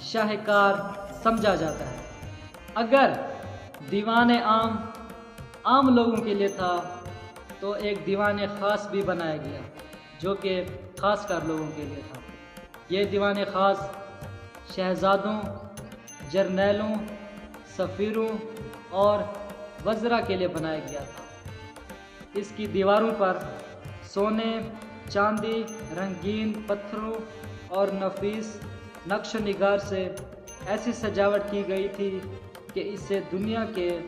شاہکار سمجھا جاتا ہے۔ اگر دیوان عام لوگوں کے لیے تھا تو ایک دیوان خاص بھی بنایا گیا جو کہ خاص کر لوگوں کے لیے تھا۔ یہ دیوان خاص شہزادوں، جرنیلوں، سفیروں اور وزراء کے لیے بنایا گیا تھا۔ اس کی دیواروں پر سونے، چاندی، رنگین پتھروں اور نفیس نقش و نگار سے ایسی سجاوٹ کی گئی تھی کہ اسے دنیا کے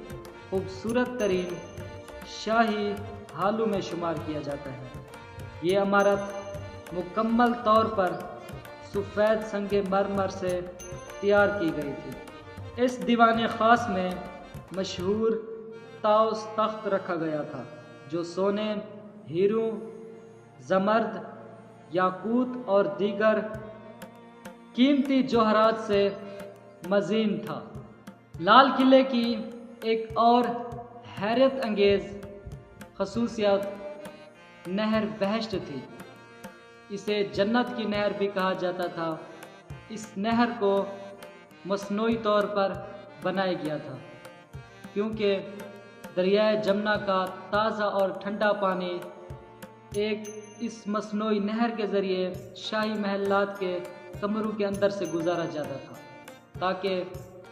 خوبصورت ترین شاہی ہالوں میں شمار کیا جاتا ہے۔ یہ عمارت مکمل طور پر سفید سنگ مرمر سے تیار کی گئی تھی۔ اس دیوان خاص میں مشہور طاؤس تخت رکھا گیا تھا جو سونے، ہیروں، زمرد، یاقوت اور دیگر قیمتی جوہرات سے مزین تھا۔ لال قلعے کی ایک اور حیرت انگیز خصوصیت نہر بہشت تھی۔ اسے جنت کی نہر بھی کہا جاتا تھا۔ اس نہر کو مصنوعی طور پر بنایا گیا تھا کیونکہ دریائے جمنا کا تازہ اور ٹھنڈا پانی اس مصنوعی نہر کے ذریعے شاہی محلات کے کمروں کے اندر سے گزارا جاتا تھا تاکہ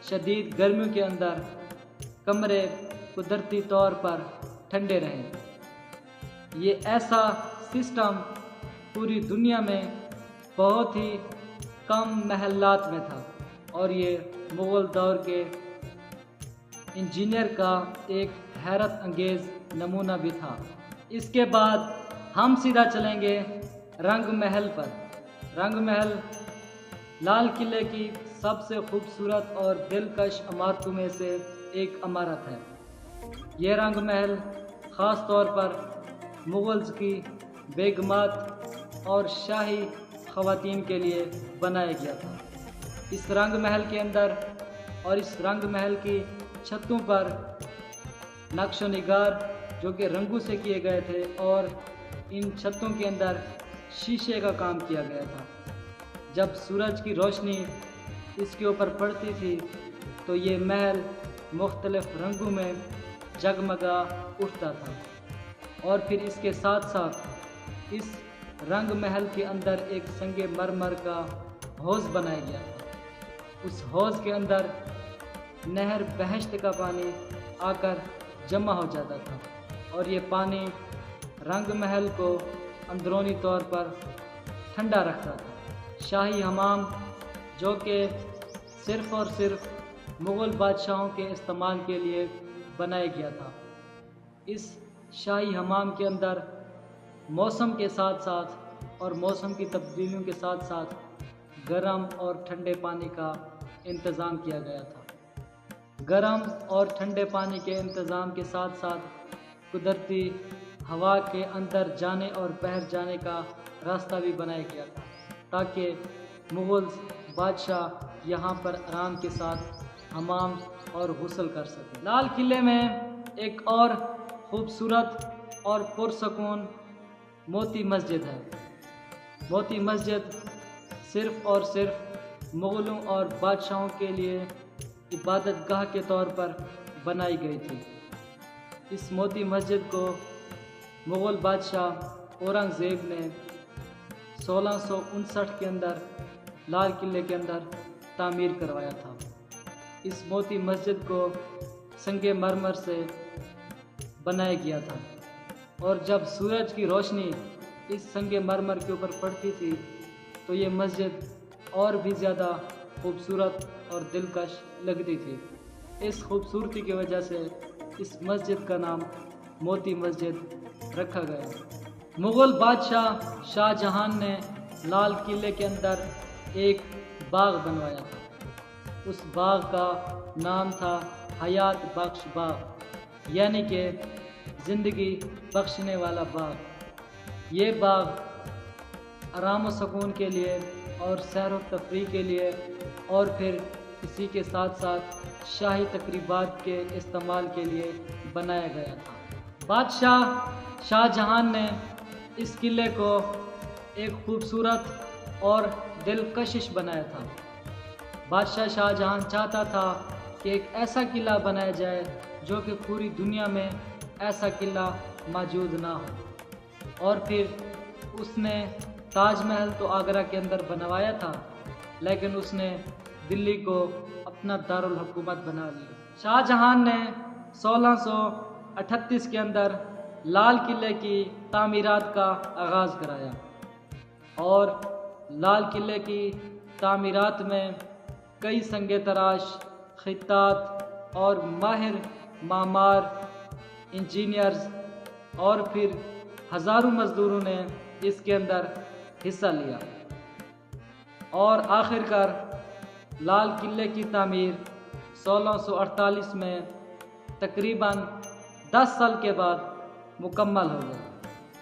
شدید گرمیوں کے اندر کمرے قدرتی طور پر ٹھنڈے رہیں۔ یہ ایسا سسٹم پوری دنیا میں بہت ہی کم محلات میں تھا اور یہ مغل دور کے انجینئر کا ایک حیرت انگیز نمونہ بھی تھا۔ اس کے بعد ہم سیدھا چلیں گے رنگ محل پر۔ رنگ محل لال قلعے کی سب سے خوبصورت اور دلکش عمارتوں میں سے ایک عمارت ہے۔ یہ رنگ محل خاص طور پر مغلز کی بیگمات اور شاہی خواتین کے لیے بنایا گیا تھا۔ اس رنگ محل کے اندر اور اس رنگ محل کی چھتوں پر نقش و نگار جو کہ رنگوں سے کیے گئے تھے اور ان چھتوں کے اندر شیشے کا کام کیا گیا تھا۔ جب سورج کی روشنی اس کے اوپر پڑتی تھی تو یہ محل مختلف رنگوں میں جگمگا اٹھتا تھا اور پھر اس کے ساتھ ساتھ اس رنگ محل کے اندر ایک سنگ مرمر کا حوض بنایا گیا تھا۔ اس حوض کے اندر نہر بہشت کا پانی آ کر جمع ہو جاتا تھا اور یہ پانی رنگ محل کو اندرونی طور پر ٹھنڈا رکھتا تھا۔ شاہی حمام جو کہ صرف اور صرف مغل بادشاہوں کے استعمال کے لیے بنایا گیا تھا۔ اس شاہی حمام کے اندر موسم کے ساتھ ساتھ اور موسم کی تبدیلیوں کے ساتھ ساتھ گرم اور ٹھنڈے پانی کا انتظام کیا گیا تھا۔ گرم اور ٹھنڈے پانی کے انتظام کے ساتھ ساتھ قدرتی ہوا کے اندر جانے اور باہر جانے کا راستہ بھی بنایا گیا تھا تاکہ مغل بادشاہ یہاں پر آرام کے ساتھ حمام اور غسل کر سکیں۔ لال قلعے میں ایک اور خوبصورت اور پرسکون موتی مسجد ہے۔ موتی مسجد صرف اور صرف مغلوں اور بادشاہوں کے لیے عبادت گاہ کے طور پر بنائی گئی تھی۔ اس موتی مسجد کو مغل بادشاہ اورنگزیب نے 1659 کے اندر لال قلعے کے اندر تعمیر کروایا تھا۔ اس موتی مسجد کو سنگ مرمر سے بنایا گیا تھا اور جب سورج کی روشنی اس سنگ مرمر کے اوپر پڑتی تھی تو یہ مسجد اور بھی زیادہ خوبصورت اور دلکش لگتی تھی۔ اس خوبصورتی کی وجہ سے اس مسجد کا نام موتی مسجد رکھا گیا۔ مغل بادشاہ شاہ جہان نے لال قلعے کے اندر ایک باغ بنوایا تھا۔ اس باغ کا نام تھا حیات بخش باغ، یعنی کہ زندگی بخشنے والا باغ۔ یہ باغ آرام و سکون کے لیے اور سیر و تفریح کے لیے اور پھر اسی کے ساتھ ساتھ شاہی تقریبات کے استعمال کے لیے بنایا گیا تھا۔ بادشاہ شاہ جہان نے اس قلعے کو ایک خوبصورت اور دلکشش بنایا تھا۔ بادشاہ شاہ جہاں چاہتا تھا کہ ایک ایسا قلعہ بنایا جائے جو کہ پوری دنیا میں ایسا قلعہ موجود نہ ہو، اور پھر اس نے تاج محل تو آگرہ کے اندر بنوایا تھا، لیکن اس نے دلی کو اپنا دارالحکومت بنا لیا۔ شاہ جہان نے 1638 کے اندر لال قلعے کی تعمیرات کا آغاز کرایا، اور لال قلعے کی تعمیرات میں کئی سنگ تراش، خطاط اور ماہر معمار، انجینئرز اور پھر ہزاروں مزدوروں نے اس کے اندر حصہ لیا، اور آخر کار لال قلعے کی تعمیر 1648 میں تقریباً 10 سال کے بعد مکمل ہو گئی۔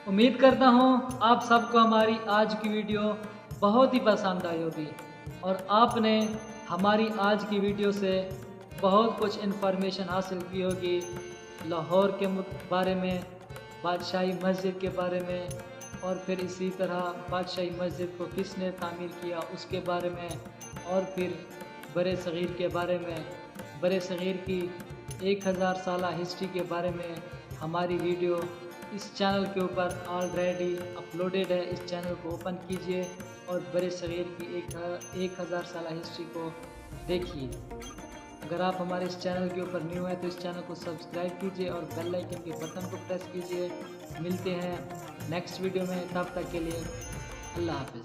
امید کرتا ہوں آپ سب کو ہماری آج کی ویڈیو بہت ہی پسند آئی ہوگی، اور آپ نے ہماری آج کی ویڈیو سے بہت کچھ انفارمیشن حاصل کی ہوگی، لاہور کے بارے میں، بادشاہی مسجد کے بارے میں، اور پھر اسی طرح بادشاہی مسجد کو کس نے تعمیر کیا اس کے بارے میں، اور پھر برِ صغیر کے بارے میں، برِ صغیر کی 1000 سالہ ہسٹری کے بارے میں ہماری ویڈیو اس چینل کے اوپر آلریڈی اپلوڈڈ ہے۔ اس چینل کو اوپن کیجئے اور برِ صغیر کی 1000 سالہ ہسٹری کو دیکھیے۔ اگر آپ ہمارے اس چینل کے اوپر نیو ہیں تو اس چینل کو سبسکرائب کیجئے اور بیل آئیکن کے بٹن کو پریس کیجئے۔ ملتے ہیں نیکسٹ ویڈیو میں، تب تک کے لیے اللہ حافظ۔